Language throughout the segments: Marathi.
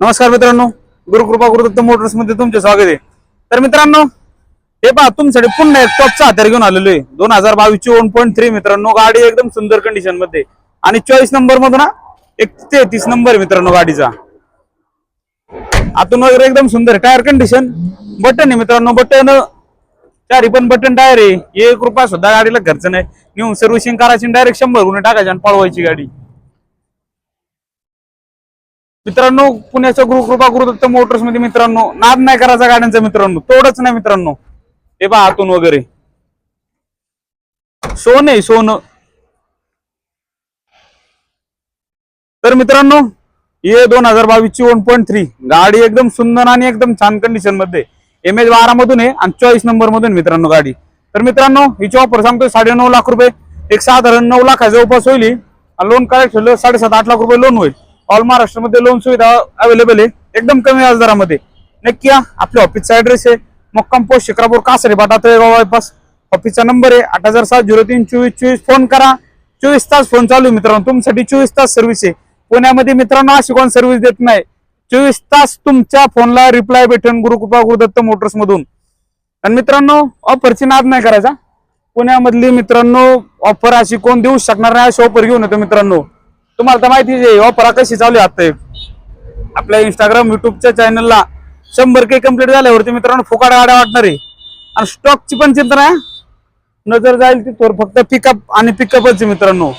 नमस्कार मित्रांनो, गुरुकृपा गुरुदत्त मोटर्स मध्ये तुमचे स्वागत आहे। तर मित्रांनो, हे पहा तुमच्यासाठी पुन्हा एक टॉपचा हातार घेऊन आलेलो आहे। 2022 ची 1.3 मित्रांनो, गाडी एकदम सुंदर कंडिशन मध्ये आणि 24 नंबर मधून 33 नंबर आहे मित्रांनो गाडीचा। आतून वगैरे एकदम सुंदर टायर कंडिशन, बटन आहे मित्रांनो, बटन चारी पण बटन टायर आहे। 1 रुपया सुद्धा गाडीला खर्च नाही, नेऊन सर्व्हिसिंग करायची, डायरेक्ट 100 गुणे टाकायची आणि पळवायची गाडी। मित्रांनो, पुण्याच्या गुरुकृपा गुरुदत्त मोटर्स मध्ये मित्रांनो नाद नाही करायचा गाड्यांचा मित्रांनो, तोडच नाही मित्रांनो। हे पहा आतून वगैरे सोनं आहे सोनं। तर मित्रांनो, हे 2022 ची 1.3 गाडी एकदम सुंदर आणि एकदम छान कंडिशन मध्ये MH12 मधून आहे आणि 24 नंबर मधून मित्रांनो गाडी। तर मित्रांनो, हिची ऑफर सांगतोय 9.5 लाख रुपये, एक साधारण 9 लाखाच्या उपास होईल। लोन करेक्ट ठेवलं 7.5-8 लाख रुपये लोन होईल। ऑल महाराष्ट्र मध्ये लोन सुविधा अवेलेबल आहे, एकदम कमी व्याजदरामध्ये। नक्की या, आपल्या ऑफिसचा ऍड्रेस आहे मुक्काम पोस्ट शिक्रापूर कासरे बाटा तळेगाव बायपास। ऑफिसचा नंबर आहे 8007032424। फोन करा, 24 तास फोन चालू मित्रांनो, तुमच्यासाठी 24 तास सर्व्हिस आहे। पुण्यामध्ये मित्रांनो अशी कोण सर्व्हिस देत नाही, 24 तास तुमच्या फोनला रिप्लाय भेटेल गुरुकृपा गुरुदत्त मोटर्स मधून। आणि मित्रांनो, ऑफरची नाद नाही करायचा। पुण्यामधली मित्रांनो ऑफर अशी कोण देऊ शकणार नाही, अशी ऑफर घेऊन येतो मित्रांनो। तुम्हाला तर माहितीच आहे ऑफर कशी चालू आहे आता। आपल्या इंस्टाग्राम युट्यूबच्या चॅनलला 100K कंप्लीट झाल्यावरती मित्रांनो फुकाट गाड्या वाटणार आहे आणि स्टॉकची पण चिंता नाही, नजर जाईल तिथवर फक्त पिकअप आणि पिकअपच मित्रांनो।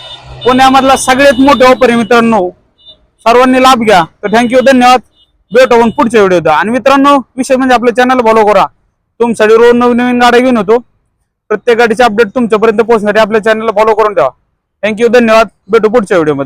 पुण्यामधला सगळ्यात मोठे ऑफर आहे मित्रांनो, सर्वांनी लाभ घ्या। तर थँक्यू, धन्यवाद, भेटू आपण पुढच्या व्हिडिओत। आणि मित्रांनो, विषय म्हणजे आपल्या चॅनल फॉलो करा, तुमच्यासाठी रोज नवीन नवीन गाड्या घेऊन येतो। प्रत्येक गाडीचे अपडेट तुमच्यापर्यंत पोहोचण्यासाठी आपल्या चॅनलला फॉलो करून ठेवा। थँक्यू, धन्यवाद, भेटू पुढच्या व्हिडिओमध्ये।